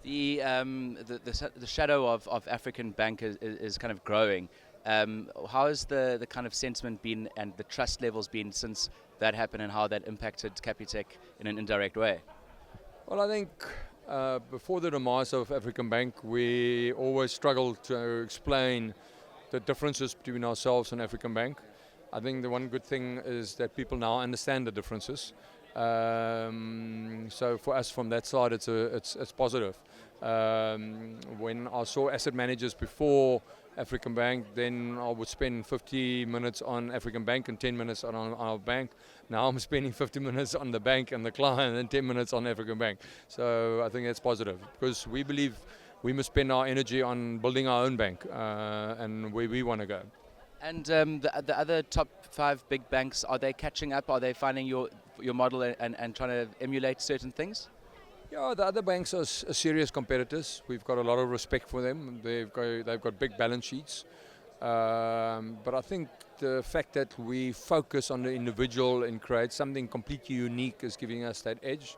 The shadow of African Bank is kind of growing. How has the kind of sentiment been and the trust levels been since that happened, and how that impacted Capitec in an indirect way? Well, I think before the demise of African Bank, we always struggled to explain the differences between ourselves and African Bank. I think the one good thing is that people now understand the differences. So for us, from that side, it's positive. When I saw asset managers before African Bank, then I would spend 50 minutes on African Bank and 10 minutes on our bank. Now I'm spending 50 minutes on the bank and the client and 10 minutes on African Bank. So I think that's positive, because we believe we must spend our energy on building our own bank and where we want to go. And the other top five big banks, are they catching up? Are they finding your model and trying to emulate certain things? Yeah, the other banks are serious competitors. We've got a lot of respect for them. They've got big balance sheets. But I think the fact that we focus on the individual and create something completely unique is giving us that edge.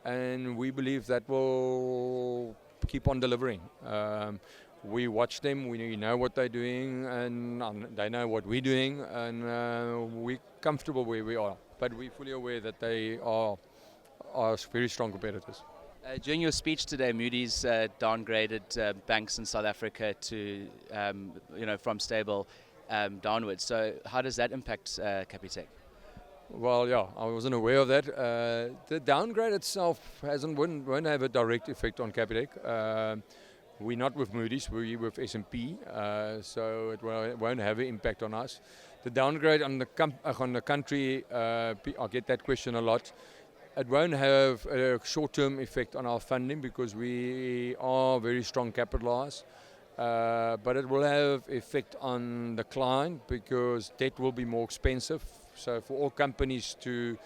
And we believe that will keep on delivering. We watch them, we know what they're doing, and they know what we're doing, and we're comfortable where we are. But we're fully aware that they are very strong competitors. During your speech today, Moody's downgraded banks in South Africa to, from stable downwards. So how does that impact Capitec? Well, yeah, I wasn't aware of that. The downgrade itself won't have a direct effect on Capitec. We're not with Moody's, we're with S&P, so it won't have an impact on us. The downgrade on the country, I get that question a lot. It won't have a short-term effect on our funding because we are very strong capitalized. But it will have effect on the client because debt will be more expensive. So for all companies to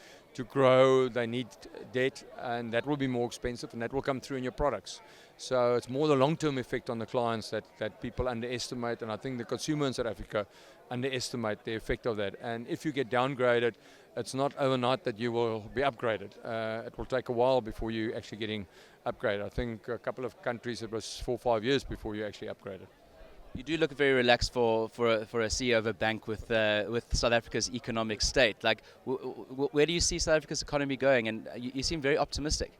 grow, they need debt, and that will be more expensive, and that will come through in your products. So it's more the long-term effect on the clients that people underestimate, and I think the consumer in South Africa underestimate the effect of that. And if you get downgraded, it's not overnight that you will be upgraded. It will take a while before you actually getting upgraded. I think a couple of countries it was 4 or 5 years before you actually upgraded. You do look very relaxed for a CEO of a bank with South Africa's economic state. Like, where do you see South Africa's economy going? And you seem very optimistic.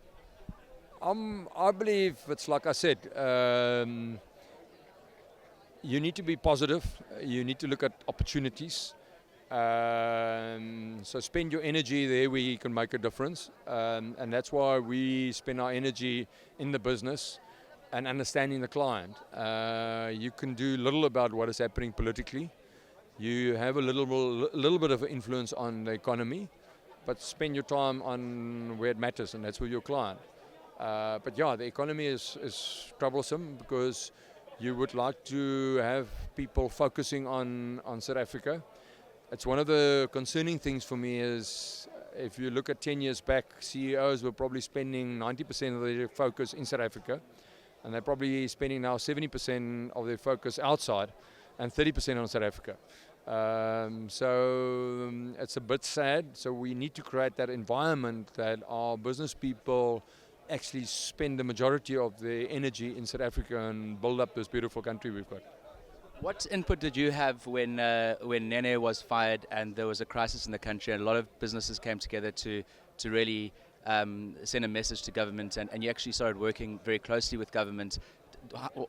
I believe it's like I said. You need to be positive. You need to look at opportunities. So spend your energy there where you can make a difference. And that's why we spend our energy in the business and understanding the client. You can do little about what is happening politically. You have a little bit of influence on the economy, but spend your time on where it matters, and that's with your client. But yeah, the economy is troublesome because you would like to have people focusing on South Africa. It's one of the concerning things for me is if you look at 10 years back, CEOs were probably spending 90% of their focus in South Africa. And they're probably spending now 70% of their focus outside and 30% on South Africa. So it's a bit sad. So we need to create that environment that our business people actually spend the majority of their energy in South Africa and build up this beautiful country we've got. What input did you have when Nene was fired and there was a crisis in the country and a lot of businesses came together to really send a message to government, and you actually started working very closely with government?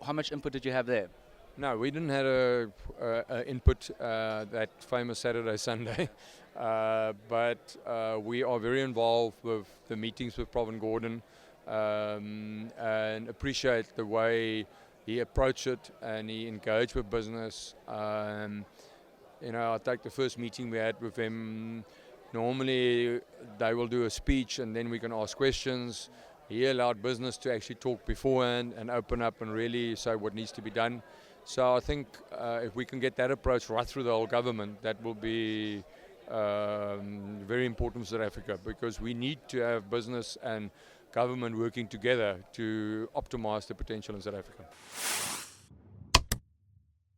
How much input did you have there? No, we didn't have a input that famous Saturday, Sunday, but we are very involved with the meetings with Provan Gordon and appreciate the way he approached it and he engaged with business. I take the first meeting we had with him. Normally they will do a speech and then we can ask questions. He allowed business to actually talk beforehand and open up and really say what needs to be done. So I think if we can get that approach right through the whole government, that will be very important for South Africa, because we need to have business and government working together to optimize the potential in South Africa.